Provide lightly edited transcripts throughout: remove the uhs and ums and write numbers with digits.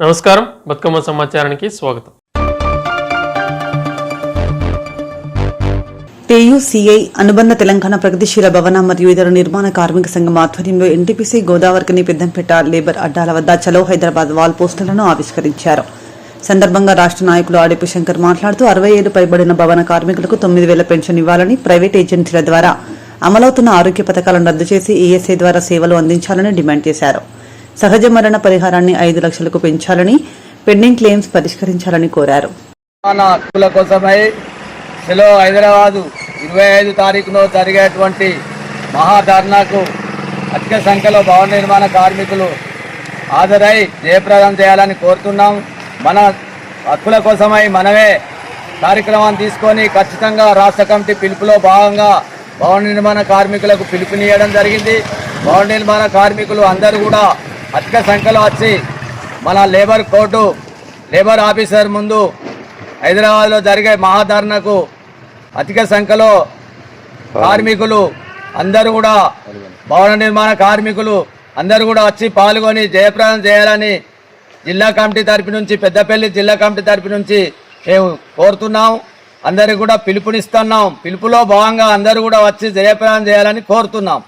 నమస్కారం, బతుకమ్మ సమాచారానికి స్వాగతం. టీయూసీఐ అనుబంధ తెలంగాణ ప్రగతిశీల భవన మరియు ఇతర నిర్మాణ కార్మిక సంఘం ఆధ్వర్యంలో ఎన్టీపీసీ గోదావరికని పెద్దంపేట లేబర్ అడ్డాల వద్ద చలో హైదరాబాద్ వాల్ పోస్టర్లను ఆవిష్కరించారు. సందర్భంగా రాష్ట్ర నాయకులు ఆడిపి శంకర్ మాట్లాడుతూ 67 పైబడిన భవన కార్మికులకు 9,000 పెన్షన్ ఇవ్వాలని, ప్రైవేట్ ఏజెన్సీల ద్వారా అమలవుతున్న ఆరోగ్య పథకాలను రద్దు చేసి ఈఎస్ఐ ద్వారా సేవలు అందించాలని డిమాండ్ చేశారు. సహజ మరణ పరిహారాన్ని 5 లక్షలకు పెంచాలని, పెండింగ్ క్లెయిమ్స్ పరిష్కరించాలని కోరారు. హైదరాబాదు 25 తారీఖున జరిగేటువంటి మహాధర్నాకు అధిక సంఖ్యలో భవన నిర్మాణ కార్మికులు హాజరై జయప్రదం చేయాలని కోరుతున్నాం. మన హక్కుల కోసమై మనమే కార్యక్రమాన్ని తీసుకొని ఖచ్చితంగా రాష్ట్ర కమిటీ పిలుపులో భాగంగా భవన నిర్మాణ కార్మికులకు పిలుపునియడం జరిగింది. భవన నిర్మాణ కార్మికులు అందరూ కూడా అధిక సంఖ్యలో వచ్చి మన లేబర్ ఆఫీసర్ ముందు హైదరాబాద్లో జరిగే మహాధర్నాకు అధిక సంఖ్యలో కార్మికులు అందరూ కూడా భవన నిర్మాణ కార్మికులు అందరూ కూడా వచ్చి పాల్గొని జయప్రదం చేయాలని జిల్లా కమిటీ తరపు నుంచి, పెద్దపల్లి జిల్లా కమిటీ తరపు నుంచి మేము కోరుతున్నాం. అందరికి కూడా పిలుపునిస్తున్నాం. పిలుపులో భాగంగా అందరూ కూడా వచ్చి జయప్రదం చేయాలని కోరుతున్నాం.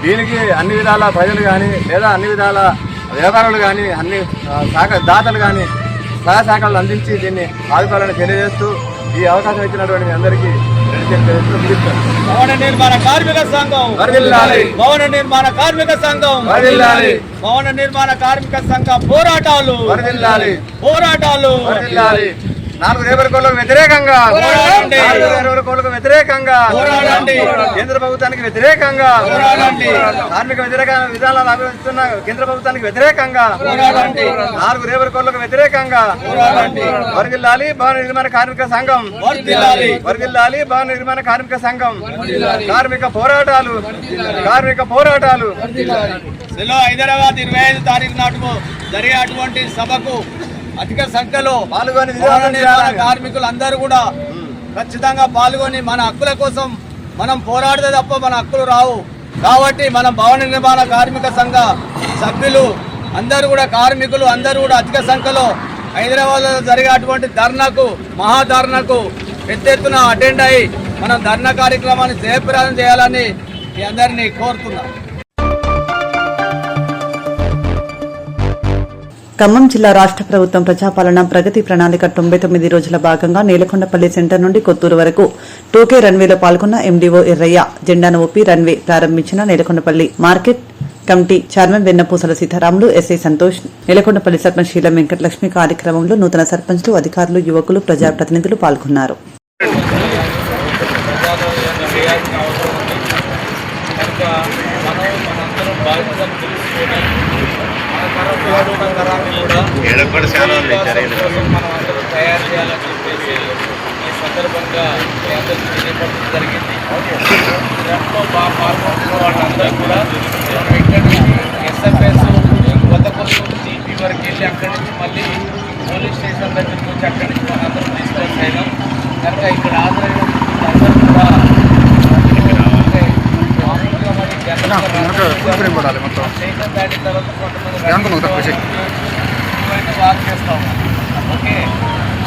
దీనికి అన్ని విధాల ప్రజలు కానీ లేదా అన్ని విధాల వ్యాపారులు కానీ అన్ని దాతలు కానీ సహాయ సహకారాలు అందించి దీన్ని ఆదుకోవాలని తెలియజేస్తూ ఈ అవకాశం ఇచ్చినటువంటి అందరికీ భవన నిర్మాణ కార్మిక సంఘం భవన నిర్మాణ కార్మిక సంఘం భవన నిర్మాణ కార్మిక సంఘ పోరాటాలు 4 లేబర్ కోడ్లకు వ్యతిరేకంగా, 4 లేబర్ కోడ్లకు వ్యతిరేకంగా, కేంద్ర ప్రభుత్వానికి వ్యతిరేకంగా, కార్మిక వ్యతిరేక విధానాలు అభివృద్ధిస్తున్న కేంద్ర ప్రభుత్వానికి వ్యతిరేకంగా, 4 లేబర్ కోడ్లకు వ్యతిరేకంగా వర్ధిల్లాలి భవన నిర్మాణ కార్మిక సంఘం, వర్ధిల్లాలి భవన నిర్మాణ కార్మిక సంఘం. కార్మిక పోరాటాలు హైదరాబాద్ 25 తారీఖు నాటుకు జరిగేటువంటి సభకు అధిక సంఖ్యలో పాల్గొని కార్మికులు అందరూ కూడా ఖచ్చితంగా పాల్గొని మన హక్కుల కోసం మనం పోరాడితే తప్ప మన హక్కులు రావు. కాబట్టి మనం భవన నిర్మాణ కార్మిక సంఘ సభ్యులు అందరూ కూడా కార్మికులు అందరూ కూడా అధిక సంఖ్యలో హైదరాబాద్లో జరిగేటువంటి మహాధర్నాకు పెద్ద ఎత్తున అటెండ్ అయ్యి మనం ధర్నా కార్యక్రమాన్ని జయప్రదం చేయాలని మీ అందరినీ కోరుతున్నాం. ఖమ్మం జిల్లా రాష్ట్ర ప్రభుత్వం ప్రజాపాలన ప్రగతి ప్రణాళిక 99 రోజుల భాగంగా నేలకొండపల్లి సెంటర్ నుండి కొత్తూరు వరకు 2K రన్వేలో పాల్గొన్న ఎండీఓ ఎర్రయ్య జెండాను ఊపి రన్వే ప్రారంభించిన నేలకొండపల్లి మార్కెట్ కమిటీ చైర్మన్ వెన్నపూసల సీతారాములు, ఎస్ఐ సంతోష్, నేలకొండపల్లి సర్పంచ్ శీలం వెంకటలక్ష్మి కార్యక్రమంలో నూతన సర్పంచ్లు, అధికారులు, యువకులు, ప్రజాప్రతినిధులు పాల్గొన్నారు. తయారు చేయాలని చెప్పేసి ఈ సందర్భంగా తెలియపరచడం జరిగింది. దాంట్లో పాల్గొంటున్న వాళ్ళందరూ కూడా ఎస్ఎఫ్ఎస్ కొత్త జీపీ వరకు వెళ్ళి అక్కడి నుంచి మళ్ళీ పోలీస్ స్టేషన్ దగ్గరికి వచ్చి అక్కడి నుంచి మనందరం డిస్కస్ అయినాం. కనుక ఇక్కడ హాజరైన అందరూ కూడా స్టేషన్ దాటిన తర్వాత కొంతమంది వాక్ చేస్తా ఉన్నాం. ఓకే,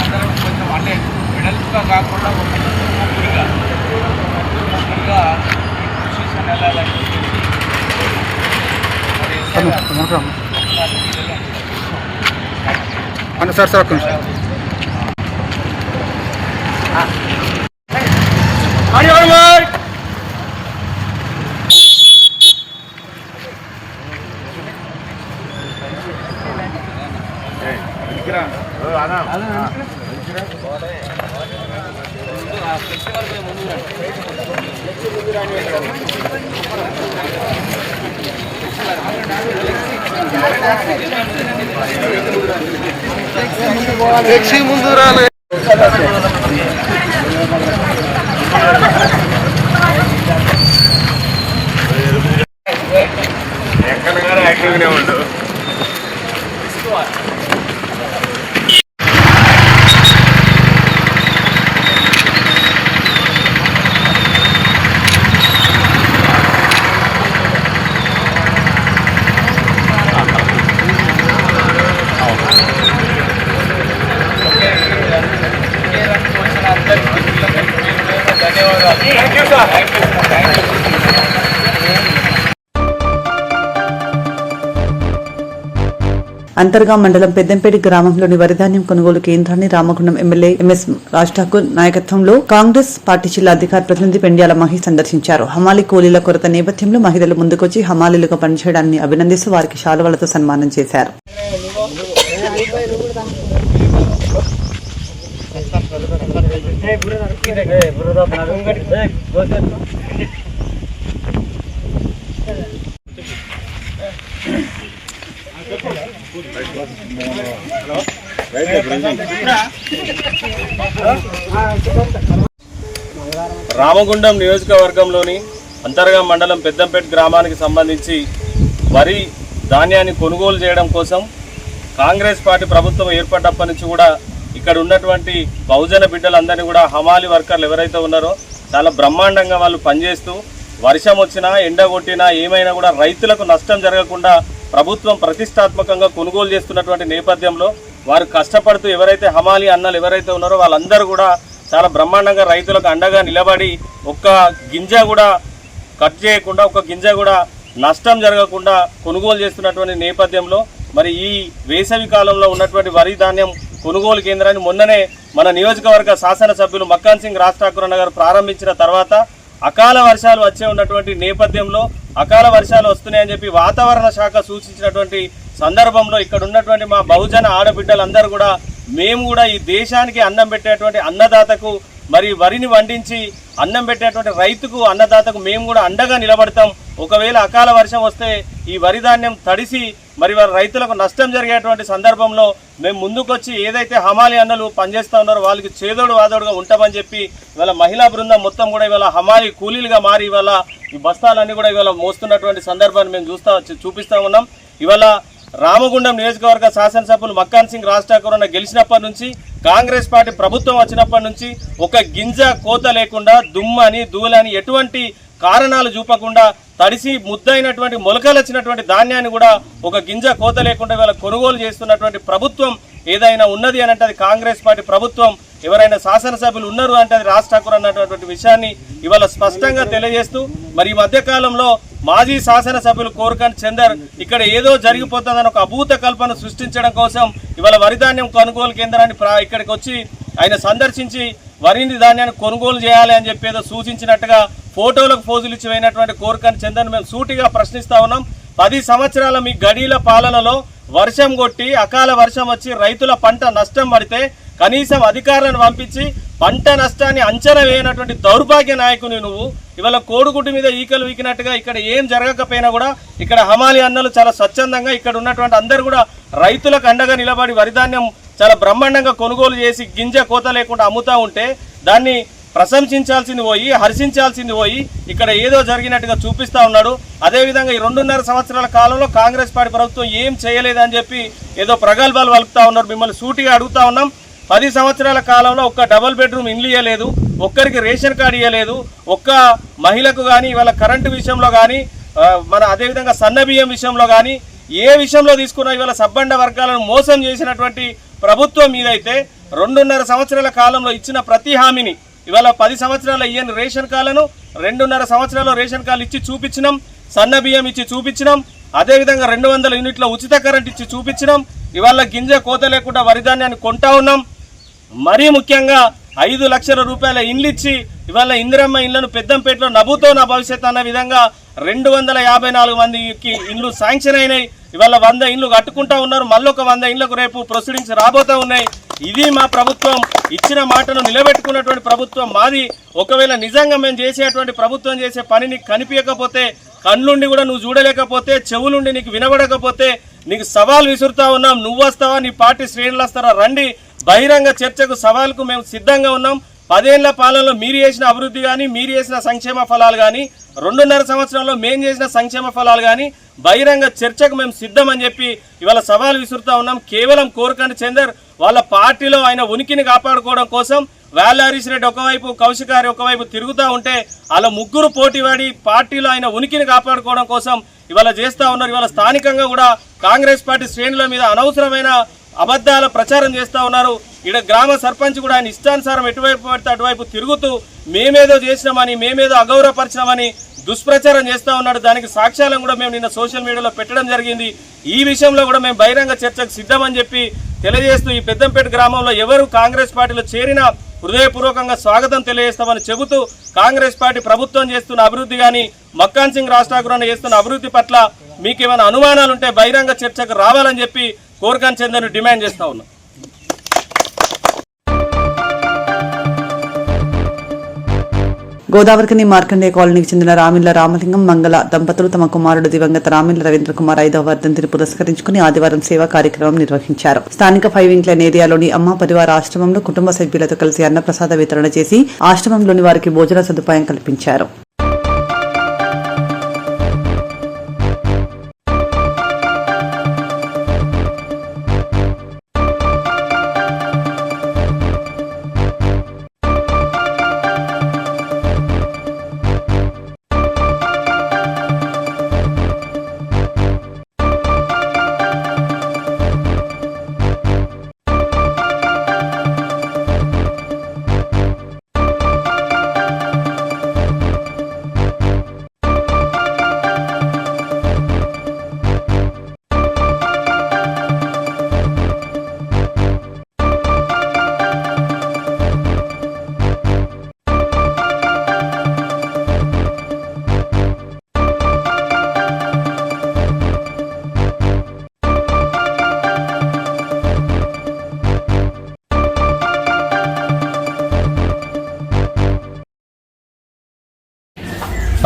అందరం కొంచెం అంటే వెడల్పుగా కాకుండా ముగ్గురుగా పొజిషన్ వెళ్ళాలని ముందు రాలే ఎక్కడ యాక్టివ్గానే ఉండు. అంతర్గా మండలం పెద్దంపేట గ్రామంలోని వరిధాన్యం కొనుగోలు కేంద్రాన్ని రామగుండం ఎమ్మెల్యే ఎంఎస్ రాజ్ ఠాకూర్ నాయకత్వంలో కాంగ్రెస్ పార్టీ జిల్లా అధికార ప్రతినిధి పెండ్యాల మహేష్ సందర్శించారు. హమాలీ కూలీల కొరత నేపథ్యంలో మహిళలు ముందుకొచ్చి హమాలీలుగా పనిచేయడాన్ని అభినందిస్తూ వారికి శాలువలతో సన్మానం చేశారు. రామగుండం నియోజకవర్గంలోని అంతర్గా మండలం పెద్దంపేట గ్రామానికి సంబంధించి వరి ధాన్యాన్ని కొనుగోలు చేయడం కోసం కాంగ్రెస్ పార్టీ ప్రభుత్వం ఏర్పడ్డప్పటి నుంచి కూడా ఇక్కడ ఉన్నటువంటి బహుజన బిడ్డలందరినీ కూడా హమాలి వర్కర్లు ఎవరైతే ఉన్నారో చాలా బ్రహ్మాండంగా వాళ్ళు పనిచేస్తూ వర్షం వచ్చినా ఎండ కొట్టినా ఏమైనా కూడా రైతులకు నష్టం జరగకుండా ప్రభుత్వం ప్రతిష్టాత్మకంగా కొనుగోలు చేస్తున్నటువంటి నేపథ్యంలో వారు కష్టపడుతూ ఎవరైతే హమాలి అన్నలు ఎవరైతే ఉన్నారో వాళ్ళందరూ కూడా చాలా బ్రహ్మాండంగా రైతులకు అండగా నిలబడి ఒక్క గింజ కూడా కట్ చేయకుండా ఒక్క గింజ కూడా నష్టం జరగకుండా కొనుగోలు చేస్తున్నటువంటి నేపథ్యంలో మరి ఈ వేసవి కాలంలో ఉన్నటువంటి వరి ధాన్యం కొనుగోలు కేంద్రాన్ని మొన్ననే మన నియోజకవర్గ శాసనసభ్యులు మక్కాన్ సింగ్ రాజ్ ఠాకూర్ అన్న గారు ప్రారంభించిన తర్వాత అకాల వర్షాలు వచ్చే ఉన్నటువంటి నేపథ్యంలో అకాల వర్షాలు వస్తున్నాయని చెప్పి వాతావరణ శాఖ సూచించినటువంటి సందర్భంలో ఇక్కడ ఉన్నటువంటి మా బహుజన ఆడబిడ్డలందరూ కూడా మేము కూడా ఈ దేశానికి అన్నం పెట్టేటువంటి అన్నదాతకు మరి వరిని వండించి అన్నం పెట్టేటువంటి రైతుకు అన్నదాతకు మేము కూడా అండగా నిలబడతాం. ఒకవేళ అకాల వర్షం వస్తే ఈ వరి ధాన్యం తడిసి మరి వారి రైతులకు నష్టం జరిగేటువంటి సందర్భంలో మేము ముందుకొచ్చి ఏదైతే హమాలి అన్నలు పనిచేస్తూ ఉన్నారో వాళ్ళకి చేదోడు వాదోడుగా ఉంటామని చెప్పి ఇవాళ మహిళా బృందం మొత్తం కూడా ఇవాళ హమాలి కూలీలుగా మారి ఇవాళ ఈ బస్తాలన్నీ కూడా ఇవాళ మోస్తున్నటువంటి సందర్భాన్ని మేము చూపిస్తూ ఉన్నాం. ఇవాళ రామగుండం నియోజకవర్గ శాసనసభ్యులు మక్కాన్ సింగ్ రాజ్ ఠాకూర్ అన్న గెలిచినప్పటి నుంచి కాంగ్రెస్ పార్టీ ప్రభుత్వం వచ్చినప్పటి నుంచి ఒక గింజ కోత లేకుండా దుమ్మని దూలని ఎటువంటి కారణాలు చూపకుండా తడిసి ముద్దైనటువంటి మొలకలు వచ్చినటువంటి ధాన్యాన్ని కూడా ఒక గింజ కోత లేకుండా ఇవాళ కొనుగోలు చేస్తున్నటువంటి ప్రభుత్వం ఏదైనా ఉన్నది అని అంటే అది కాంగ్రెస్ పార్టీ ప్రభుత్వం. ఎవరైనా శాసనసభ్యులు ఉన్నారు అంటే అది రాజ్ ఠాకూర్ అన్నటువంటి విషయాన్ని ఇవాళ స్పష్టంగా తెలియజేస్తూ మరి ఈ మధ్యకాలంలో మాజీ శాసనసభ్యులు కోరకంటి చందర్ ఇక్కడ ఏదో జరిగిపోతుందని ఒక అభూత కల్పన సృష్టించడం కోసం ఇవాళ వరి ధాన్యం కొనుగోలు కేంద్రాన్ని ఇక్కడికి వచ్చి ఆయన సందర్శించి వరి ధాన్యాన్ని కొనుగోలు చేయాలి అని చెప్పి ఏదో సూచించినట్టుగా ఫోటోలకు ఫోజులు ఇచ్చి పోయినటువంటి కోరకంటి చందర్ని మేము సూటిగా ప్రశ్నిస్తా ఉన్నాం. 10 సంవత్సరాల మీ గడీల పాలనలో వర్షం కొట్టి అకాల వర్షం వచ్చి రైతుల పంట నష్టం పడితే కనీసం అధికారులను పంపించి పంట నష్టాన్ని అంచనా వేయనటువంటి దౌర్భాగ్య నాయకుని నువ్వు ఇవాళ కోడిగుడ్డు మీద ఈకలు వీకినట్టుగా ఇక్కడ ఏం జరగకపోయినా కూడా ఇక్కడ హమాలి అన్నలు చాలా స్వచ్ఛందంగా ఇక్కడ ఉన్నటువంటి అందరూ కూడా రైతులకు అండగా నిలబడి వరిధాన్యం చాలా బ్రహ్మాండంగా కొనుగోలు చేసి గింజ కోత లేకుండా అమ్ముతూ ఉంటే దాన్ని ప్రశంసించాల్సింది పోయి హర్షించాల్సింది పోయి ఇక్కడ ఏదో జరిగినట్టుగా చూపిస్తూ ఉన్నాడు. అదేవిధంగా ఈ 2.5 సంవత్సరాల కాలంలో కాంగ్రెస్ పార్టీ ప్రభుత్వం ఏం చేయలేదని చెప్పి ఏదో ప్రగల్భాలు వలుపుతా ఉన్నారు. మిమ్మల్ని సూటిగా అడుగుతా ఉన్నాం. 10 సంవత్సరాల కాలంలో ఒక్క డబుల్ బెడ్రూమ్ ఇల్లు ఇవ్వలేదు, ఒక్కరికి రేషన్ కార్డు ఇవ్వలేదు, ఒక్క మహిళకు కానీ ఇవాళ కరెంటు విషయంలో కానీ మన అదేవిధంగా సన్నబియ్యం విషయంలో కానీ ఏ విషయంలో తీసుకున్నా ఇవాళ సబ్బండ వర్గాలను మోసం చేసినటువంటి ప్రభుత్వం మీదైతే 2.5 సంవత్సరాల కాలంలో ఇచ్చిన ప్రతి హామీని ఇవాళ 10 సంవత్సరాల ఇయ్యని రేషన్ కార్డులను 2.5 సంవత్సరాల్లో రేషన్ కార్డులు ఇచ్చి చూపించినాం, సన్న బియ్యం ఇచ్చి చూపించినాం, అదేవిధంగా 200 యూనిట్ల ఉచిత కరెంట్ ఇచ్చి చూపించినాం. ఇవాళ గింజ కోత లేకుండా వరిధాన్యాన్ని కొంటా ఉన్నాం. మరీ ముఖ్యంగా 5 లక్షల రూపాయల ఇండ్లు ఇచ్చి ఇవాళ ఇందిరమ్మ ఇండ్లను పెద్దంపేటలో నభూతో నా భవిష్యత్ అన్న విధంగా 254 మందికి ఇండ్లు శాంక్షన్ అయినాయి. ఇవాళ 100 ఇండ్లు కట్టుకుంటా ఉన్నారు. మళ్ళొక 100 ఇండ్లకు రేపు ప్రొసీడింగ్స్ రాబోతూ ఉన్నాయి. ఇది మా ప్రభుత్వం, ఇచ్చిన మాటను నిలబెట్టుకున్నటువంటి ప్రభుత్వం మాది. ఒకవేళ నిజంగా మేము చేసేటువంటి ప్రభుత్వం చేసే పనిని కనిపించకపోతే, కళ్ళుండి కూడా నువ్వు చూడలేకపోతే, చెవులుండి నీకు వినబడకపోతే నీకు సవాల్ విసురుతా ఉన్నాం. నువ్వు వస్తావా, నీ పార్టీ శ్రేణులు వస్తారా, రండి బహిరంగ చర్చకు సవాల్కు మేము సిద్ధంగా ఉన్నాం. 10 ఏళ్ల పాలనలో మీరు చేసిన అభివృద్ధి కానీ, మీరు చేసిన సంక్షేమ ఫలాలు కానీ, 2.5 సంవత్సరాల్లో మేము చేసిన సంక్షేమ ఫలాలు కానీ బహిరంగ చర్చకు మేము సిద్ధమని చెప్పి ఇవాళ సవాల్ విసురుతా ఉన్నాం. కేవలం కోరకంటి చందర్ వాళ్ళ పార్టీలో ఆయన ఉనికిని కాపాడుకోవడం కోసం వేళ్ళ హరీష్ రెడ్డి ఒకవైపు, కౌశిక్ గారి ఒకవైపు తిరుగుతూ ఉంటే వాళ్ళ ముగ్గురు పోటీవాడి పార్టీలో ఆయన ఉనికిని కాపాడుకోవడం కోసం ఇవాళ చేస్తూ ఉన్నారు. ఇవాళ స్థానికంగా కూడా కాంగ్రెస్ పార్టీ శ్రేణుల మీద అనవసరమైన అబద్ధాల ప్రచారం చేస్తూ ఉన్నారు. ఇక్కడ గ్రామ సర్పంచ్ కూడా ఆయన ఇష్టానుసారం ఎటువైపు పడితే అటువైపు తిరుగుతూ మేమేదో చేసినామని, మేమేదో అగౌరవపరిచినామని దుష్ప్రచారం చేస్తూ ఉన్నాడు. దానికి సాక్ష్యాలను కూడా మేము నిన్న సోషల్ మీడియాలో పెట్టడం జరిగింది. ఈ విషయంలో కూడా మేము బహిరంగ చర్చకు సిద్ధమని చెప్పి తెలియజేస్తూ ఈ పెద్దంపేట గ్రామంలో ఎవరు కాంగ్రెస్ పార్టీలో చేరినా హృదయపూర్వకంగా స్వాగతం తెలియజేస్తామని చెబుతూ కాంగ్రెస్ పార్టీ ప్రభుత్వం చేస్తున్న అభివృద్ధి కానీ మక్కాన్ సింగ్ రాజ్ ఠాకూర్ చేస్తున్న అభివృద్ధి పట్ల మీకేమైనా అనుమానాలుంటే బహిరంగ చర్చకు రావాలని చెప్పి కోరకాన్ చందర్ను డిమాండ్ చేస్తూ ఉన్నాం. గోదావరికని మార్కండేయ కాలనీకి చెందిన రామిళ్ల రామలింగం మంగళ దంపతులు తమ కుమారుడు దివంగత రామిళ్ల రవీంద్ర కుమార్ 5వ వర్ధంతిని పురస్కరించుకుని ఆదివారం సేవా కార్యక్రమం నిర్వహించారు. స్థానిక 5 ఇంక్లైన్ ఏరియాలోని అమ్మ పరివార ఆశ్రమంలో కుటుంబ సభ్యులతో కలిసి అన్నప్రసాద వితరణ చేసి ఆశ్రమంలోని వారికి భోజన సదుపాయం కల్పించారు.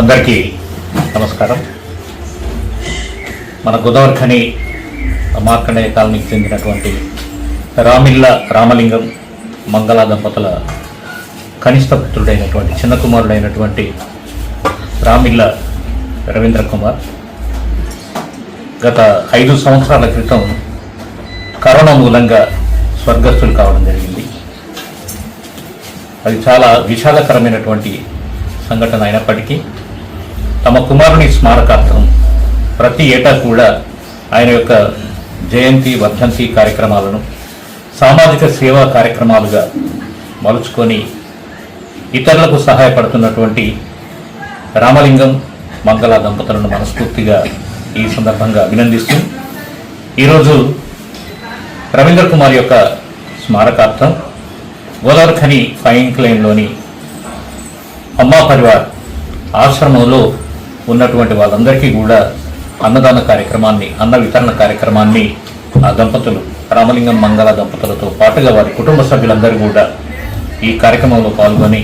అందరికీ నమస్కారం. మన గోదావరిఖని మార్కండేయ కాలనీకి చెందినటువంటి రామిళ్ల రామలింగం మంగళ దంపతుల కనిష్ట పుత్రుడైనటువంటి చిన్న కుమారుడైనటువంటి రామిళ్ల రవీంద్ర కుమార్ గత 5 సంవత్సరాల క్రితం కరోనా మూలంగా స్వర్గస్థులు కావడం జరిగింది. అది చాలా విషాదకరమైనటువంటి సంఘటన అయినప్పటికీ తమ కుమారుని స్మారకార్థం ప్రతి ఏటా కూడా ఆయన యొక్క జయంతి వర్ధంతి కార్యక్రమాలను సామాజిక సేవా కార్యక్రమాలుగా మలుచుకొని ఇతరులకు సహాయపడుతున్నటువంటి రామలింగం మంగళ దంపతులను మనస్ఫూర్తిగా ఈ సందర్భంగా అభినందిస్తూ ఈరోజు రవీంద్ర కుమార్ యొక్క స్మారకార్థం గోదావరిఖని 5 ఇంక్లైన్లోని అమ్మా పరివార్ ఆశ్రమంలో ఉన్నటువంటి వాళ్ళందరికీ కూడా అన్నదాన కార్యక్రమాన్ని అన్న వితరణ కార్యక్రమాన్ని ఆ దంపతులు రామలింగం మంగళ దంపతులతో పాటుగా వారి కుటుంబ సభ్యులందరూ కూడా ఈ కార్యక్రమంలో పాల్గొని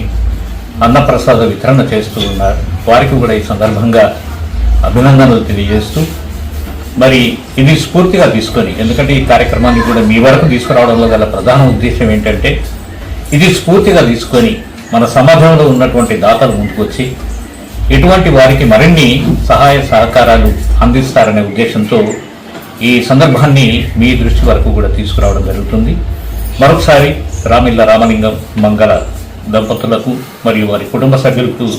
అన్నప్రసాద వితరణ చేస్తూ ఉన్నారు. వారికి కూడా ఈ సందర్భంగా అభినందనలు తెలియజేస్తూ మరి ఇది స్ఫూర్తిగా తీసుకొని, ఎందుకంటే ఈ కార్యక్రమాన్ని కూడా మీ వరకు తీసుకురావడంలో గల ప్రధాన ఉద్దేశం ఏంటంటే ఇది స్ఫూర్తిగా తీసుకొని మన సమాజంలో ఉన్నటువంటి దాతలు ముందుకొచ్చి ఇటువంటి వారికి మరిన్ని సహాయ సహకారాలు అందిస్తారనే ఉద్దేశంతో ఈ సందర్భాన్ని మీ దృష్టి వరకు కూడా తీసుకురావడం జరుగుతుంది. మరొకసారి రామిళ్ల రామలింగం మంగళ దంపతులకు మరియు వారి కుటుంబ సభ్యులకు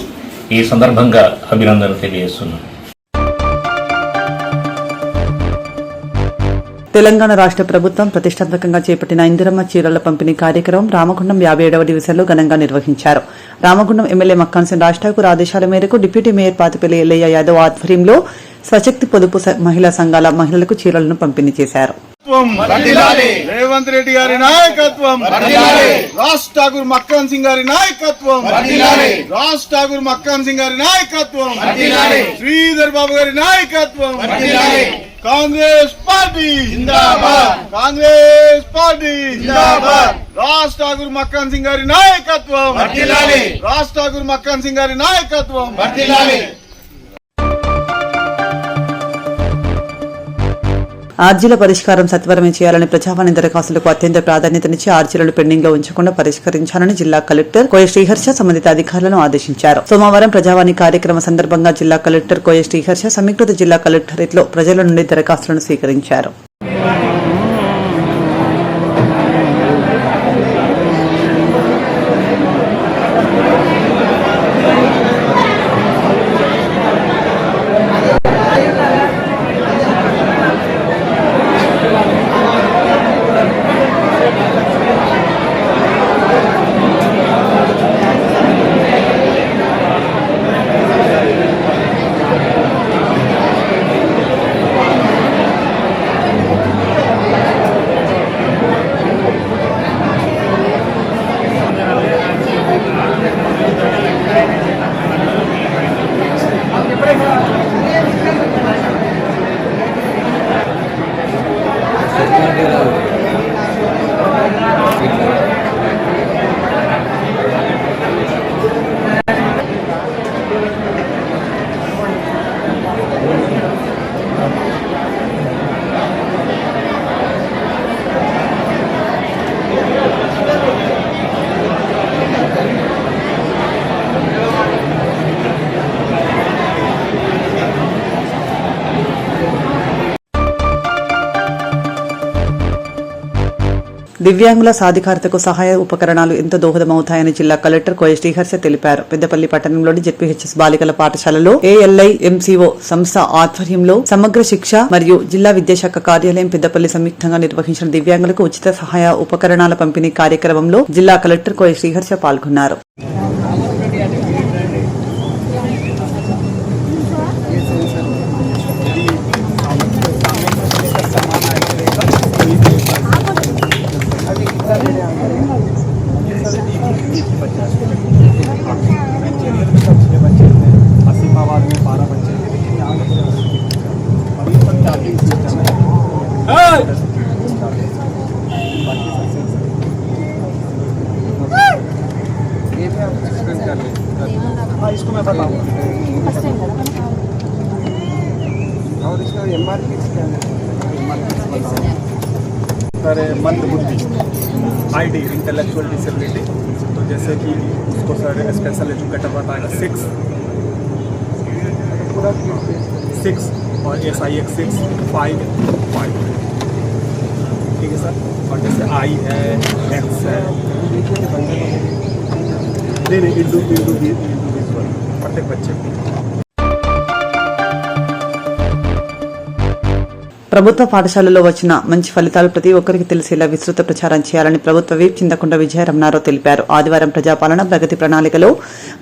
ఈ సందర్భంగా అభినందనలు తెలియజేస్తున్నాను. తెలంగాణ రాష్ట్ర ప్రభుత్వం ప్రతిష్టాత్మకంగా చేపట్టిన ఇందిరమ్మ చీరల పంపిణీ కార్యక్రమం రామగుండం 57వ డివిజన్లో ఘనంగా నిర్వహించారు. రామగుండం ఎమ్మెల్యే మక్కాన్ సింగ్ రాజ్ ఠాకూర్ ఆదేశాల మేరకు డిప్యూటీ మేయర్ పాతిపల్లి ఎల్లయ్య యాదవ్ ఆధ్వర్యంలో స్వశక్తి పొదుపు మహిళా సంఘాల మహిళలకు చీరలను పంపిణీ చేశారు. రేవంత్ రెడ్డి గారి నాయకత్వం, రాజ్ ఠాకూర్ మక్కాన్ సింగ్ గారి నాయకత్వం, రాజ్ ఠాకూర్ మక్కాన్ సింగ్ గారి నాయకత్వం, శ్రీధర్ బాబు గారి నాయకత్వం, కాంగ్రెస్ పార్టీ జిందాబాద్, కాంగ్రెస్ పార్టీ జిందాబాద్, రాజ్ ఠాకూర్ మక్కాన్ సింగ్ గారి నాయకత్వం, రాజ్ ఠాకూర్ మక్కాన్ సింగ్ గారి నాయకత్వం. ఆర్జీల పరిష్కారం సత్వరమే చేయాలని ప్రజావాణి దరఖాస్తులకు అత్యంత ప్రాధాన్యతనిచ్చి ఆర్జీలను పెండింగ్ లో ఉంచకుండా పరిష్కరించాలని జిల్లా కలెక్టర్ కోయ శ్రీహర్ష సంబంధిత అధికారులను ఆదేశించారు. సోమవారం ప్రజావాణి కార్యక్రమ సందర్భంగా జిల్లా కలెక్టర్ కోయ శ్రీహర్ష సమీకృత జిల్లా కలెక్టరేట్ లో ప్రజల నుండి దరఖాస్తులను స్వీకరించారు. దివ్యాంగుల సాధికారతకు సహాయ ఉపకరణాలు ఎంతో దోహదమవుతాయని జిల్లా కలెక్టర్ కోయ శ్రీహర్ష తెలిపారు. పెద్దపల్లి పట్టణంలోని జెడ్పీహెచ్ఎస్ బాలికల పాఠశాలలో ఏఎల్ఐ ఎంసీఓ సంస్థ ఆధ్వర్యంలో సమగ్ర శిక్ష మరియు జిల్లా విద్యాశాఖ కార్యాలయం పెద్దపల్లి సంయుక్తంగా నిర్వహించిన దివ్యాంగులకు ఉచిత సహాయ ఉపకరణాల పంపిణీ కార్యక్రమంలో జిల్లా కలెక్టర్ కోయ శ్రీహర్ష పాల్గొన్నారు. इसको मैं बताऊंगा और इसका एमआरपी क्या है? सर मंद बुद्धि आईडी इंटेलेक्चुअल डिसेबिलिटी, तो जैसे कि उसको सर स्पेशल एजुकेटर बताएगा 6 और SIX 6 5 ठीक है सर। और जैसे आई है एक्स है नहीं प्रत्येक बच्चे को ప్రభుత్వ పాఠశాలలో వచ్చిన మంచి ఫలితాలు ప్రతి ఒక్కరికి తెలిసేలా విస్తృత ప్రచారం చేయాలని ప్రభుత్వ విప్ చింతకుంట విజయరమణారావు తెలిపారు. ఆదివారం ప్రజాపాలన ప్రగతి ప్రణాళికలో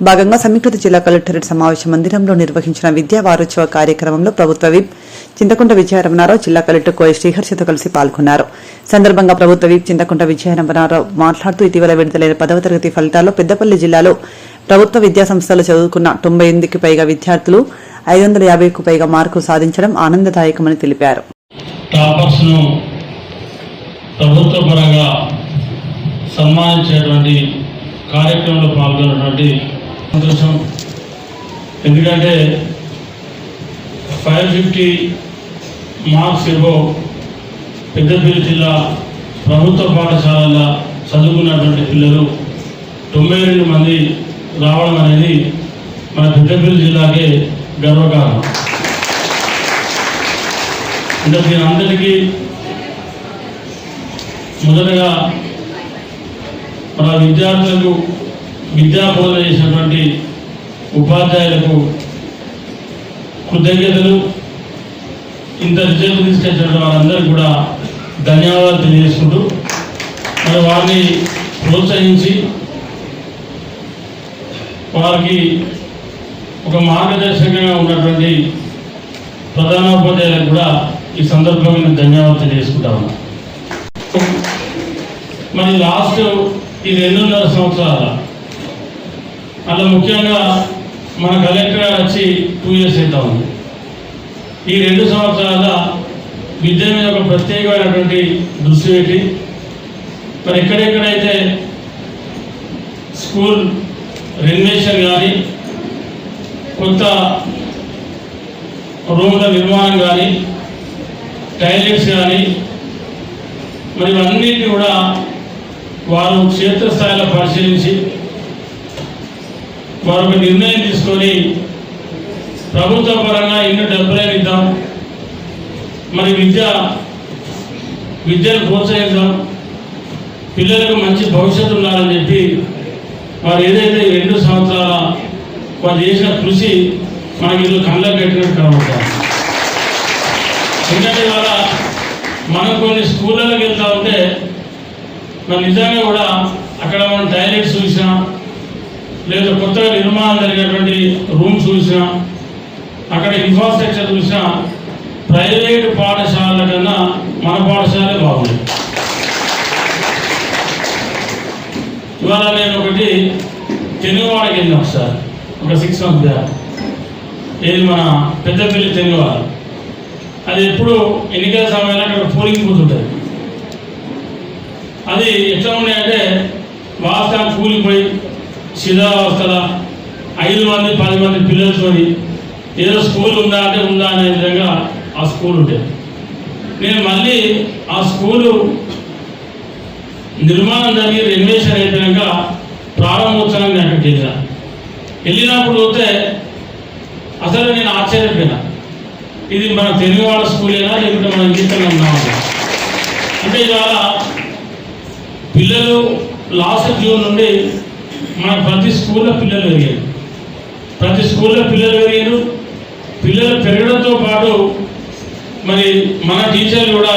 భాగంగా సమీకృత జిల్లా కలెక్టరేట్ సమావేశ మందిరంలో నిర్వహించిన విద్యా వారోత్సవ కార్యక్రమంలో ప్రభుత్వ విప్ చింతకుంట విజయరమణారావు జిల్లా కలెక్టర్ కోయ శ్రీహర్షతో కలిసి పాల్గొన్నారు. సందర్భంగా ప్రభుత్వ విప్ చింతకుంట విజయరమణారావు మాట్లాడుతూ ఇటీవల విడుదలైన 10వ తరగతి ఫలితాల్లో పెద్దపల్లి జిల్లాలో ప్రభుత్వ విద్యాసంస్థలు చదువుకున్న 98కి పైగా విద్యార్థులు 550కు పైగా మార్కులు సాధించడం ఆనందదాయకమని తెలిపారు. టాపర్స్ ను ప్రభుత్వ పరంగా సన్మానించేటువంటి కార్యక్రమంలో పాల్గొన్నటువంటి సంతోషం. ఎందుకంటే 550 మార్క్స్ ఏవో పెద్దపల్లి జిల్లా ప్రభుత్వ పాఠశాలల్లో చదువుకున్నటువంటి పిల్లలు 92 మంది రావడం అనేది మన పెద్దపల్లి జిల్లాకే గర్వకారణం. అంటే దీని అందరికీ మొదటగా మన విద్యార్థులకు విద్యాబోధన చేసినటువంటి ఉపాధ్యాయులకు కృతజ్ఞతలు. ఇంత రిజల్ట్ తీసుకొచ్చిన వారందరికీ కూడా ధన్యవాదాలు తెలియజేసుకుంటూ మరి వారిని ప్రోత్సహించి వారికి ఒక మార్గదర్శకంగా ఉన్నటువంటి ప్రధానోపాధ్యాయులకు కూడా ఈ సందర్భంగా నేను ధన్యవాదాలు తెలియజేసుకుంటా ఉన్నా. మరి లాస్ట్ ఈ 2.5 సంవత్సరాల అలా ముఖ్యంగా మన కలెక్టర్ గారు వచ్చి 2 years అవుతా ఉంది. ఈ 2 సంవత్సరాల విద్య మీద ఒక ప్రత్యేకమైనటువంటి దృష్టి పెట్టి మరి ఎక్కడెక్కడైతే స్కూల్ రెనోవేషన్ కానీ కొత్త రూమ్ల నిర్మాణం కానీ టాయిలెట్స్ కానీ మరి ఇవన్నిటిని కూడా వారు క్షేత్రస్థాయిలో పరిశీలించి వారు ఒక నిర్ణయం తీసుకొని ప్రభుత్వ పరంగా ఎన్నో డబ్బులే ఇద్దాం, మరి విద్యను ప్రోత్సహిద్దాం, పిల్లలకు మంచి భవిష్యత్తు ఉండాలని చెప్పి వారు ఏదైతే 2 సంవత్సరాల వారు చేసిన కృషి మనకి ఇల్లు కళ్ళకు పెట్టినట్టు కనబడతారు. ఎందుకంటే ఇవాళ మనం కొన్ని స్కూళ్ళకి వెళ్తా ఉంటే మరి నిజంగా కూడా అక్కడ మనం టాయిలెట్స్ చూసినా లేదా కొత్తగా నిర్మాణం జరిగినటువంటి రూమ్స్ చూసినా అక్కడ ఇన్ఫ్రాస్ట్రక్చర్ చూసినా ప్రైవేటు పాఠశాలల కన్నా మన పాఠశాలే బాగుంది. ఇవాళ నేను ఒకటి తెలుగువాడకి వెళ్ళిన ఒకసారి ఒక 6 months బ్యాక్. ఏది మన పెద్దపల్లి తెలుగువాడ. అది ఎప్పుడు ఎన్నికల సమయంలో అక్కడ పోలింగ్ బూత్ ఉంటుంది. అది ఎట్లా ఉన్నాయంటే వాస్తవం కూలిపోయి శిథిలావస్థల 5 మంది 10 మంది పిల్లలతో ఏదో స్కూల్ ఉందా అంటే ఉందా అనే విధంగా ఆ స్కూల్ ఉంటుంది. నేను మళ్ళీ ఆ స్కూలు నిర్మాణం జరిగి రెనోవేషన్ అయిపోయాక ప్రారంభోత్సవాన్ని అక్కడికి వెళ్ళినప్పుడు పోతే అసలు నేను ఆశ్చర్యపోయినా, ఇది మన తెలుగువాడ స్కూలేనా లేకుంటే మన ఇంగితంగా ఉన్నామా అంటే. ఇవాళ పిల్లలు లాస్ట్ జూన్ నుండి మన ప్రతి స్కూల్లో పిల్లలు పెరిగారు. పిల్లలు పెరగడంతో పాటు మరి మన టీచర్లు కూడా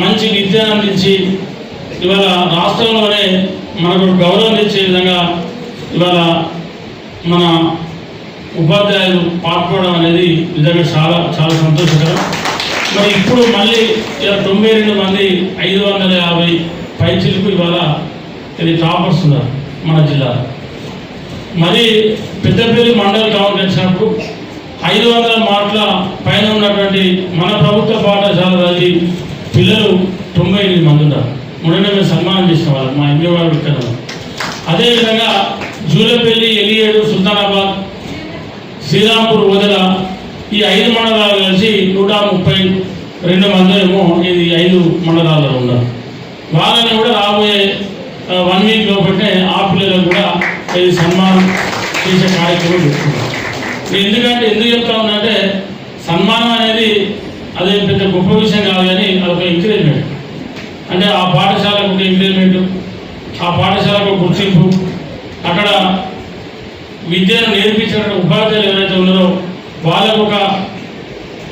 మంచి విద్యను అందించి ఇవాళ రాష్ట్రంలోనే మనకు గౌరవం ఇచ్చే విధంగా ఇవాళ మన ఉపాధ్యాయులు పాల్గొనడం అనేది నిజంగా చాలా చాలా సంతోషకరం. మరి ఇప్పుడు మళ్ళీ 92 మంది 550 పైచిలకు ఇవాళ ఇది టాపర్స్ ఉన్నారు మన జిల్లాలో. మరి పెద్దపల్లి మండల టౌన్ వచ్చినప్పుడు 500 మార్కుల పైన ఉన్నటువంటి మన ప్రభుత్వ పాఠశాల చదివి పిల్లలు 98 మంది ఉన్నారు. మొన్ననే మేము సన్మానం చేసిన వాళ్ళు మా ఎంఏ వాళ్ళు ఇక్కడ. అదేవిధంగా జూలపల్లి, ఎలియేడు, సుల్తానాబాద్, శ్రీరాంపూర్, వదల ఈ 5 మండలాలు కలిసి 132 మంది ఏమో ఇది 5 మండలాల్లో ఉన్నారు. వాళ్ళని కూడా రాబోయే 1 వీక్ లోపలనే ఆ పిల్లలకు కూడా ఇది సన్మానం చేసే కార్యక్రమం పెట్టుకున్నాం. ఎందుకు చెప్తా ఉన్నంటే సన్మానం అనేది అదే పెద్ద గొప్ప విషయం కాదు, కానీ అదొక ఎంకరేజ్మెంట్. అంటే ఆ పాఠశాలకు ఒక ఎంకరేజ్మెంట్, ఆ పాఠశాలకు ఒక గుర్తింపు, అక్కడ విద్యను నేర్పించిన ఉపాధ్యాయులు ఎవరైతే ఉన్నారో వాళ్ళకు ఒక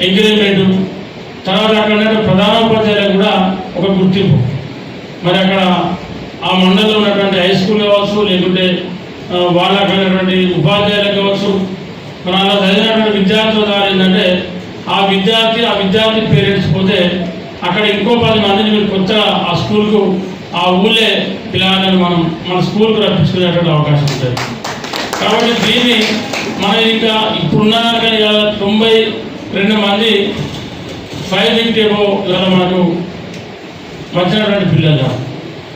ఎంకరేజ్మెంటు, తర్వాత అక్కడ ప్రధాన ఉపాధ్యాయులకు కూడా ఒక గుర్తింపు. మరి అక్కడ ఆ మండలంలో ఉన్నటువంటి హై స్కూల్ కావచ్చు, లేకుంటే వాళ్ళకు ఉన్నటువంటి ఉపాధ్యాయులకు కావచ్చు, మన అలా చదివినటువంటి విద్యార్థుల ద్వారా ఏంటంటే ఆ విద్యార్థి పేరెంట్స్ పోతే అక్కడ ఇంకో 10 మందిని మీరు కొత్తగా ఆ స్కూల్కు ఆ ఊళ్ళే పిల్లలను మన స్కూల్కు రప్పించుకునేటువంటి అవకాశం ఉంటుంది. కాబట్టి దీన్ని మనం ఇంకా ఇప్పుడున్న కానీ 92 మంది 550 ఇవాళ మనకు వచ్చినటువంటి పిల్లలు.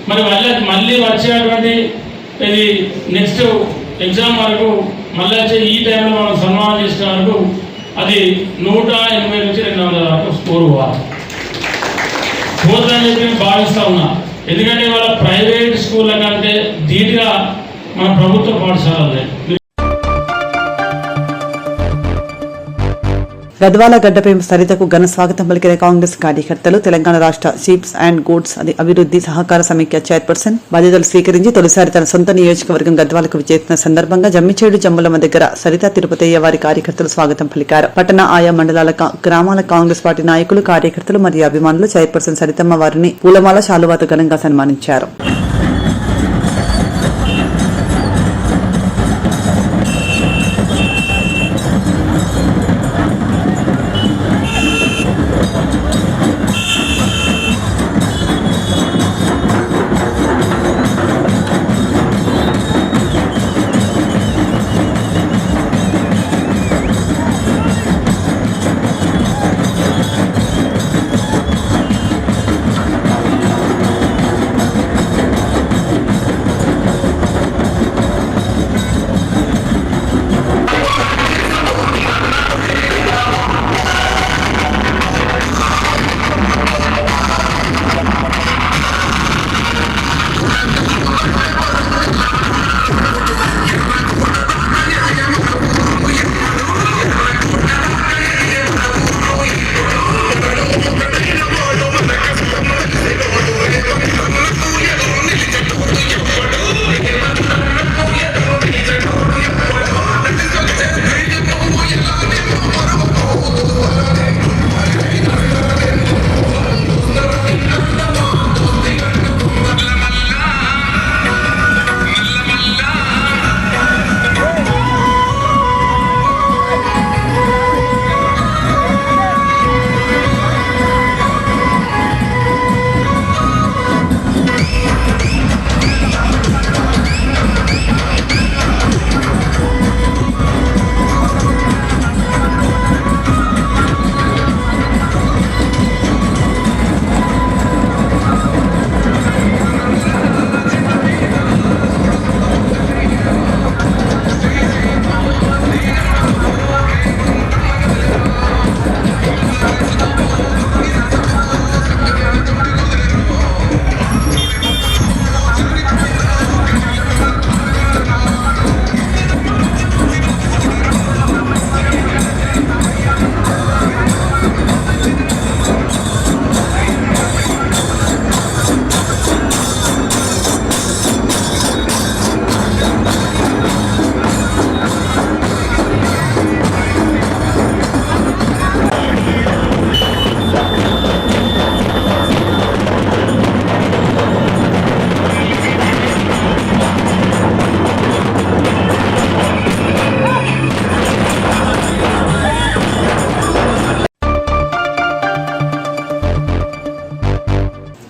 మరి మళ్ళీ వచ్చేటువంటి ఇది నెక్స్ట్ ఎగ్జామ్ వరకు మళ్ళీ వచ్చే ఈ టైంలో మనం సన్మానం చేసిన వరకు అది 180 నుంచి 200 వరకు స్కోర్ పోతుందని చెప్పి భావిస్తూ ఉన్నా. ఎందుకంటే ఇవాళ ప్రైవేట్ స్కూళ్ళ కంటే ధీటుగా మన ప్రభుత్వ పాఠశాలలు. గద్వాల గడ్డపై సరితకు ఘన స్వాగతం పలికిన కాంగ్రెస్ కార్యకర్తలు. తెలంగాణ రాష్ట్ర షీప్స్ అండ్ గూడ్స్ అభివృద్ధి సహకార సమైక్య చైర్పర్సన్ బాధ్యతలు స్వీకరించి తొలిసారి తన సొంత నియోజకవర్గం గద్వాలకు విచ్చేసిన సందర్భంగా జమ్మిచేడు జమ్ములమ్మ దగ్గర సరిత తిరుపతయ్య వారి కార్యకర్తలు స్వాగతం పలికారు. పట్టణ ఆయా మండలాల గ్రామాల కాంగ్రెస్ పార్టీ నాయకులు, కార్యకర్తలు మరియు అభిమానులు చైర్పర్సన్ సరితమ్మ వారిని పూలమాల శాలువాతో ఘనంగా సన్మానించారు.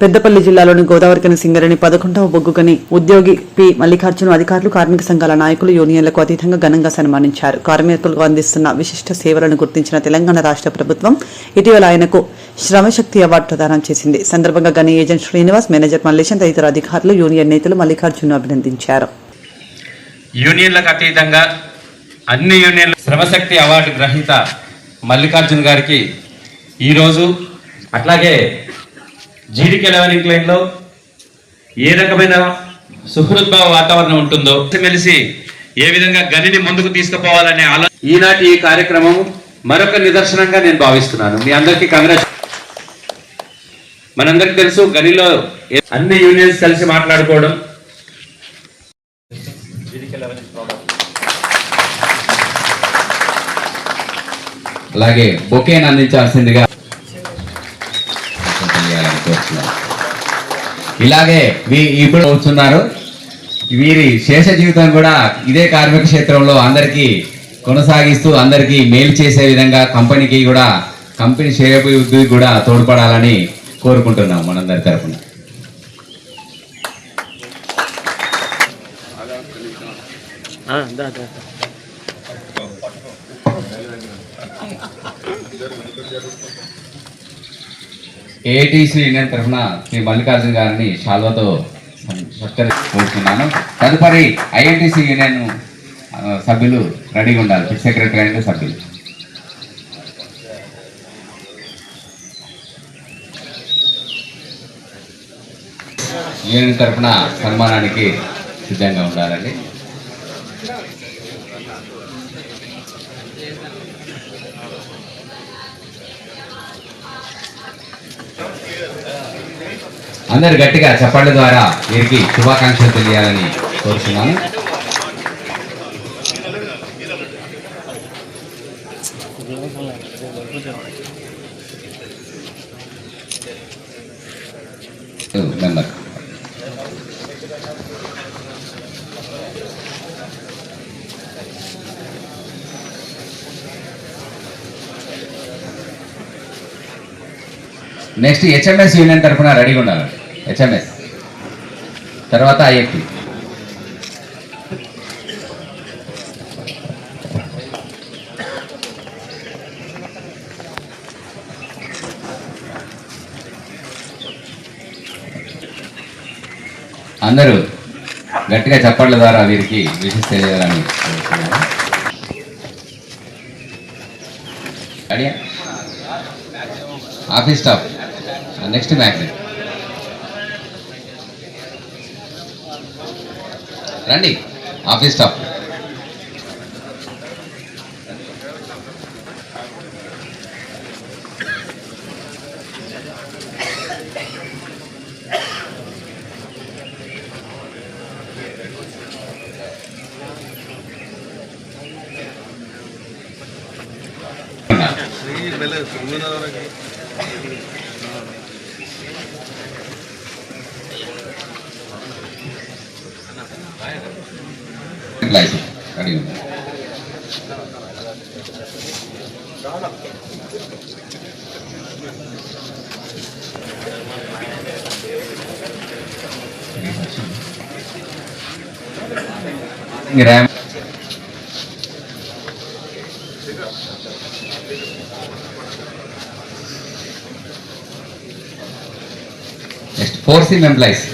పెద్దపల్లి జిల్లాలోని గోదావరికని సింగరేణి 11వ బొగ్గుగని ఉద్యోగి పి మల్లికార్జున అధికారులు కార్మిక సంఘాల నాయకులు యూనియన్లకు అతీతంగా ఘనంగా సన్మానించారు. కార్మికులకు అందిస్తున్న విశిష్ట సేవలను గుర్తించిన తెలంగాణ రాష్ట్ర ప్రభుత్వం ఇటీవల ఆయనకు శ్రమశక్తి అవార్డు ప్రదానం చేసింది. సందర్భంగా గని ఏజెంట్ శ్రీనివాస్, మేనేజర్ మల్లేశం తదితర అధికారులు, యూనియన్ నేతలు మల్లికార్జున అభినందించారు. యూనియన్లకు అతీతంగా అన్ని యూనియన్ల శ్రమశక్తి అవార్డు గ్రహీత మల్లికార్జున గారికి ఈరోజు, అట్లాగే జీడికి 11 ఇంక్లైన్లో ఏ రకమైన సుహృద్భావ వాతావరణం ఉంటుందో కలిసి ఏ విధంగా గనిని ముందుకు తీసుకుపోవాలనే ఈనాటి ఈ కార్యక్రమం మరొక నిదర్శనంగా నేను భావిస్తున్నాను. మీ అందరికీ మనందరికీ తెలుసు, గనిలో అన్ని యూనియన్స్ కలిసి మాట్లాడుకోవడం, అలాగే బొకేను అందించాల్సిందిగా ఇలాగే ఇప్పుడు వస్తున్నారు. వీరి శేష జీవితం కూడా ఇదే కార్మిక క్షేత్రంలో అందరికీ కొనసాగిస్తూ అందరికీ మేలు చేసే విధంగా కంపెనీ శ్రేయోభివృద్ధికి కూడా తోడ్పడాలని కోరుకుంటున్నాం మనందరి తరఫున. ఏఐటీసీ యూనియన్ తరఫున శ్రీ మల్లికార్జున గారిని శాల్వతో సత్కరించుకుంటున్నాను. తదుపరి ఐఎన్టీసీ యూనియన్ సభ్యులు రెడీగా ఉండాలి, సెక్రటరీ అండ్ సభ్యులు. యూనియన్ తరఫున సన్మానానికి సిద్ధంగా ఉండాలండి. అందరు గట్టిగా చప్పట్ల ద్వారా వీరికి శుభాకాంక్షలు తెలియాలని కోరుతున్నాను. నెక్స్ట్ హెచ్ఎంఎస్ యూనియన్ తరఫున రెడీగా ఉండాలి. హెచ్ఎంఎస్ తర్వాత ఐఎఫ్టి. అందరూ గట్టిగా చప్పట్ల ద్వారా వీరికి విషయం తెలియాలని కోరుతున్నాను. ఆఫీస్ స్టాఫ్ నెక్స్ట్ మ్యాగ్జిన్ రండి. ఆఫీస్ స్టాఫ్ రెడీ ఉంది. RAM next 4C employees.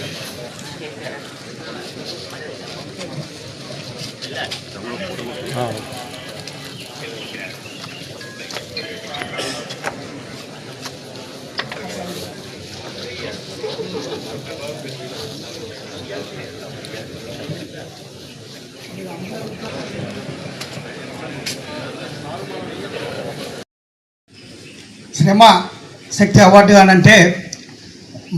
శ్రమ శక్తి అవార్డు అనంటే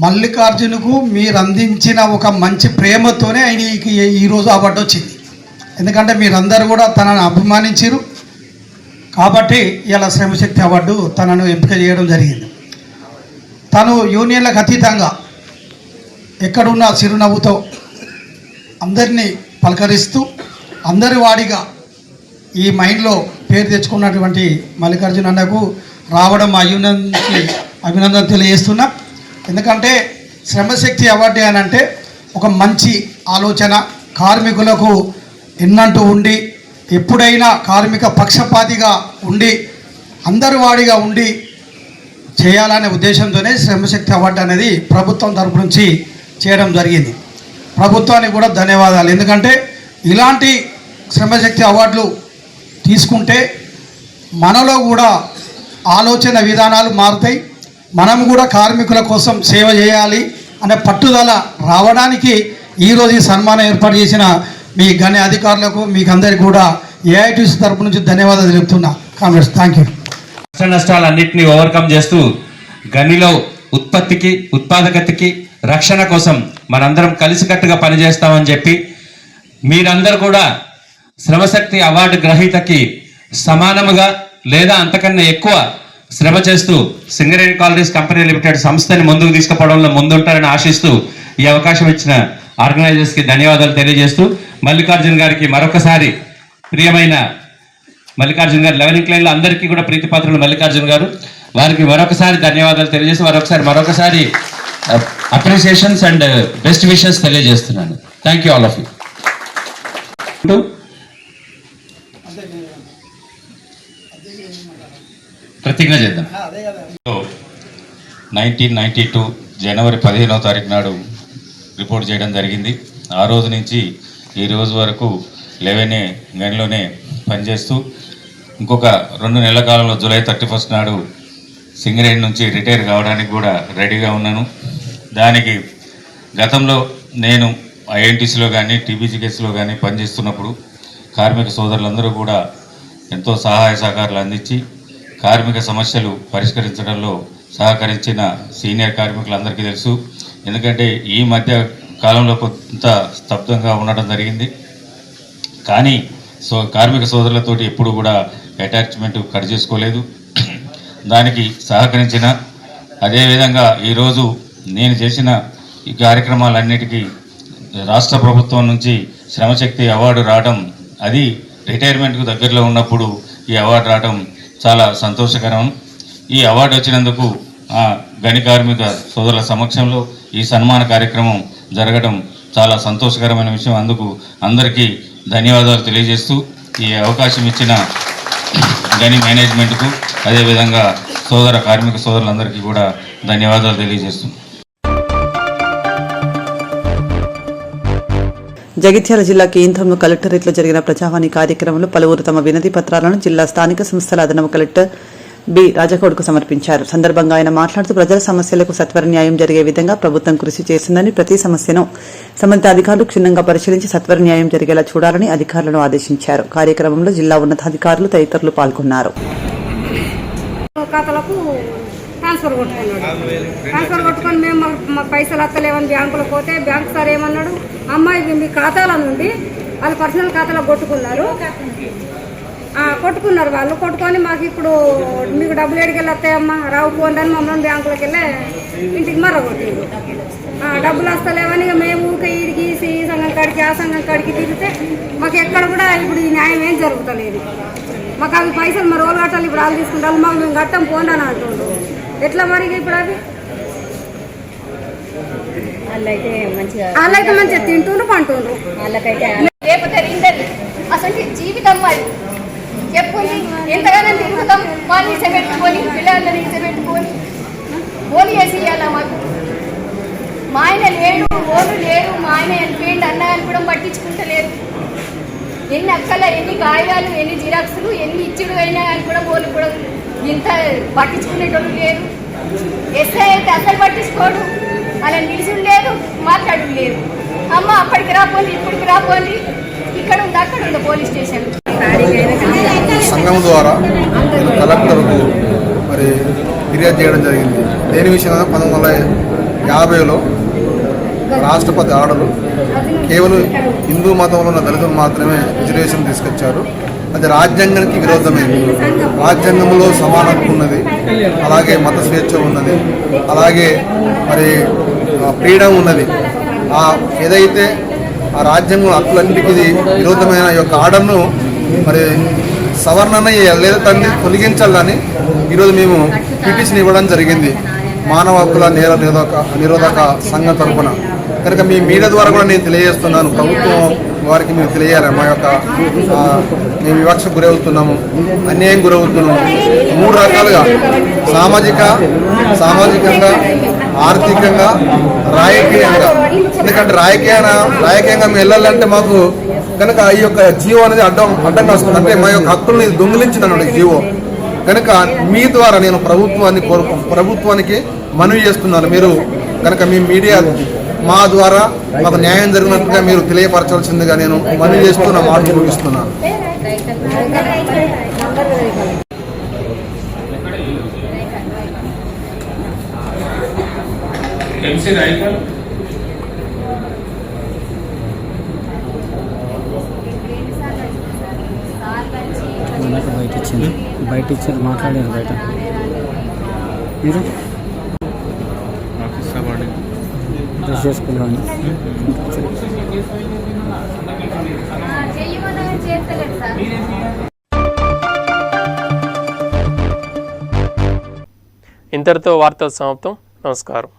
మల్లికార్జునకు మీరు అందించిన ఒక మంచి ప్రేమతోనే ఆయనకి ఈరోజు అవార్డు వచ్చింది. ఎందుకంటే మీరందరూ కూడా తనను అభిమానించారు కాబట్టి ఇలా శ్రమశక్తి అవార్డు తనను ఎంపిక చేయడం జరిగింది. తను యూనియన్లకు అతీతంగా ఎక్కడున్న చిరునవ్వుతో అందరినీ పలకరిస్తూ అందరి వాడిగా ఈ మైండ్లో పేరు తెచ్చుకున్నటువంటి మల్లికార్జున అన్నకు రావడం మా యూనియన్కి అభినందన తెలియజేస్తున్నా. ఎందుకంటే శ్రమశక్తి అవార్డు అని అంటే ఒక మంచి ఆలోచన, కార్మికులకు ఎన్నంటూ ఉండి ఎప్పుడైనా కార్మిక పక్షపాతిగా ఉండి అందరి వాడిగా ఉండి చేయాలనే ఉద్దేశంతోనే శ్రమశక్తి అవార్డు అనేది ప్రభుత్వం తరపు నుంచి చేయడం జరిగింది. ప్రభుత్వానికి కూడా ధన్యవాదాలు. ఎందుకంటే ఇలాంటి శ్రమశక్తి అవార్డులు తీసుకుంటే మనలో కూడా ఆలోచన విధానాలు మారుతాయి. మనం కూడా కార్మికుల కోసం సేవ చేయాలి అనే పట్టుదల రావడానికి ఈరోజు ఈ సన్మానం ఏర్పాటు చేసిన మీ గణ్య అధికారులకు మీకు అందరికీ కూడా ఏఐటీసీ తరపు నుంచి ధన్యవాదాలు తెలుపుతున్నా. Congress thank you. కష్ట నష్టాలన్నింటినీ ఓవర్కమ్ చేస్తూ గనిలో ఉత్పత్తికి, ఉత్పాదకతకి, రక్షణ కోసం మనందరం కలిసికట్టుగా పనిచేస్తామని చెప్పి మీరందరూ కూడా శ్రమశక్తి అవార్డు గ్రహీతకి సమానముగా లేదా అంతకన్నా ఎక్కువ శ్రమ చేస్తూ సింగరేణి కాలరీస్ కంపెనీ లిమిటెడ్ సంస్థని ముందుకు తీసుకుపోవడంలో ముందుంటారని ఆశిస్తూ ఈ అవకాశం ఇచ్చిన ఆర్గనైజర్స్కి ధన్యవాదాలు తెలియజేస్తూ మల్లికార్జున్ గారికి మరొకసారి ప్రియమైన మల్లికార్జున్ గారు 11 లైన్లో అందరికీ కూడా ప్రీతిపాత్రులు మల్లికార్జున్ గారు, వారికి మరొకసారి ధన్యవాదాలు తెలియజేసి మరొకసారి అప్రిసియేషన్స్ అండ్ బెస్ట్ విషెస్ తెలియజేస్తున్నాను. Thank you all of you. ప్రతిజ్ఞ చేద్దాం. 1992 జనవరి 15వ తారీఖు నాడు రిపోర్ట్ చేయడం జరిగింది. ఆ రోజు నుంచి ఈ రోజు వరకు 11 గనిలోనే పనిచేస్తూ ఇంకొక 2 నెలల కాలంలో జూలై 31 నాడు సింగరేణి నుంచి రిటైర్ కావడానికి కూడా రెడీగా ఉన్నాను. దానికి గతంలో నేను ఐఎన్టీసీలో కానీ టీబీజీకేసీలో కానీ పనిచేస్తున్నప్పుడు కార్మిక సోదరులందరూ కూడా ఎంతో సహాయ సహకారాలు అందించి కార్మిక సమస్యలు పరిష్కరించడంలో సహకరించిన సీనియర్ కార్మికులందరికీ తెలుసు. ఎందుకంటే ఈ మధ్య కాలంలో కొంత స్తబ్దంగా ఉండడం జరిగింది. కానీ కార్మిక సోదరులతోటి ఎప్పుడు కూడా అటాచ్మెంట్ కట్ చేసుకోలేదు. దానికి సహకరించిన అదేవిధంగా ఈరోజు నేను చేసిన ఈ కార్యక్రమాలన్నిటికీ రాష్ట్ర ప్రభుత్వం నుంచి శ్రమశక్తి అవార్డు రావడం, అది రిటైర్మెంట్కు దగ్గరలో ఉన్నప్పుడు ఈ అవార్డు రావడం చాలా సంతోషకరం. ఈ అవార్డు వచ్చినందుకు గని కార్మిక సోదరుల సమక్షంలో ఈ సన్మాన కార్యక్రమం జరగడం చాలా సంతోషకరమైన విషయం. అందుకు అందరికీ ధన్యవాదాలు తెలియజేస్తూ ఈ అవకాశం ఇచ్చిన గని మేనేజ్మెంట్కు అదేవిధంగా కార్మిక సోదరులందరికీ కూడా ధన్యవాదాలు తెలియజేస్తున్నాను. జగిత్యాల జిల్లా కేంద్రంలో కలెక్టరేట్లో జరిగిన ప్రజావాణి కార్యక్రమంలో పలువురు తమ వినతి పత్రాలను జిల్లా స్థానిక సంస్థల అదనపు కలెక్టర్ బి రాజకోడ్కు సమర్పించారు. సందర్భంగా ఆయన మాట్లాడుతూ ప్రజల సమస్యలకు సత్వర న్యాయం జరిగే విధంగా ప్రభుత్వం కృషి చేసిందని, ప్రతి సమస్యను సంబంధిత అధికారులు క్షుణ్ణంగా పరిశీలించి సత్వర న్యాయం జరిగేలా చూడాలని అధికారులను ఆదేశించారు. కార్యక్రమంలో జిల్లా ఉన్నతాధికారులు తదితరులు పాల్గొన్నారు. ట్రాన్స్ఫర్ కొట్టుకొని మేము మాకు పైసలు వస్తలేవని బ్యాంకులో పోతే బ్యాంకు సార్ ఏమన్నాడు, అమ్మాయి మీ ఖాతాల నుండి వాళ్ళ పర్సనల్ ఖాతాలో కొట్టుకున్నారు వాళ్ళు కొట్టుకొని మాకు ఇప్పుడు మీకు డబ్బులు ఎడికెళ్ళి వస్తాయమ్మా రావు పోండి అని మమ్మల్ని బ్యాంకులోకి వెళ్ళి ఇంటికి మరగొట్టింది. డబ్బులు వస్తలేవని మేము ఊరికే ఈడికి ఈ సంఘం కాడికి ఆ సంఘం కాడికి తిరిగితే మాకు ఎక్కడ కూడా ఇప్పుడు ఈ న్యాయం ఏం జరుగుతలేదు. మాకు అవి పైసలు మరి రోజులు కట్టాలి, ఇప్పుడు వాళ్ళు తీసుకుంటారు, మాకు మేము కట్టం పోండి అని అంటుండ్రు. ఎట్లా మరి ఇప్పుడు అది వాళ్ళైతే మంచిగా తింటుండ్రు పంటుండ్రు. అసలు జీవితం మరి చెప్పుని ఎంతగానో తిరుగుతాం, వాళ్ళు ఇసబెట్టుకొని పిల్లలందరూ ఇసబెట్టుకొని ఓలు చేసి ఇవ్వాలా మాకు. మా ఆయన లేడు, ఓలు లేరు, మా ఆయన వెళ్ళిపోయింది అన్నగాని కూడా పట్టించుకుంటలేరు. ఎన్ని అక్కల ఎన్ని కాగితాలు ఎన్ని జిరాక్సులు ఎన్ని ఇచ్చుడు అయినా కానీ కూడా ఓలు కూడా ఇంత పట్టించుకునేటోళ్ళు లేరు. ఎస్ఐ అయితే అసలు పట్టించుకోడు, అలా నిలిచుడు లేదు, మాట్లాడు లేదు. అమ్మ అప్పటికి రాపోండి ఇప్పటికి రాపోండి, ఇక్కడ ఉంది అక్కడ ఉంది పోలీస్ స్టేషన్. సంఘం ద్వారా కలెక్టర్కు మరి ఫిర్యాదు చేయడం జరిగింది. దేని విషయంలో 1950లో రాష్ట్రపతి ఆర్డరు కేవలం హిందూ మతంలో ఉన్న దళితులు మాత్రమే రిజర్వేషన్ తీసుకొచ్చారు. అది రాజ్యాంగానికి విరోధమైంది. రాజ్యాంగంలో సమాన హక్కు ఉన్నది, అలాగే మత స్వేచ్ఛ ఉన్నది, అలాగే మరి ఫ్రీడమ్ ఉన్నది. ఏదైతే ఆ రాజ్యాంగం హక్కులన్నిటికీ విరోధమైన ఈ యొక్క ఆర్డర్ను మరి సవరణ లేదా దాన్ని తొలగించాలని ఈరోజు మేము పిటిషన్ ఇవ్వడం జరిగింది. మానవ హక్కుల నిరోధక సంఘం తరఫున. కనుక మీ మీడియా ద్వారా కూడా నేను తెలియజేస్తున్నాను, ప్రభుత్వం వారికి మీరు తెలియాలి, మా యొక్క మేము వివక్షకు గురవుతున్నాము, అన్యాయం గురవుతున్నాము. 3 రకాలుగా సామాజికంగా, ఆర్థికంగా, రాజకీయంగా. ఎందుకంటే రాజకీయంగా మేము వెళ్ళాలంటే మాకు కనుక ఈ యొక్క జీవో అనేది అడ్డంగా వస్తుంది. అంటే మా యొక్క హక్కుల్ని దొంగిలించిందన్నమాట ఈ జీవో. కనుక మీ ద్వారా నేను ప్రభుత్వానికి మనవి చేస్తున్నాను. మీరు కనుక మీ మీడియా మా ద్వారా మాకు న్యాయం జరిగినట్టుగా మీరు తెలియపరచాల్సిందిగా నేను మనవి చేస్తూ నా మాటలు ముగిస్తున్నాను. బయట ఇచ్చారు మాట్లాడారు బయట మీరు డ్రెస్ చేసుకున్నాను. ఇంతటితో వార్తలు సమాప్తం. నమస్కారం.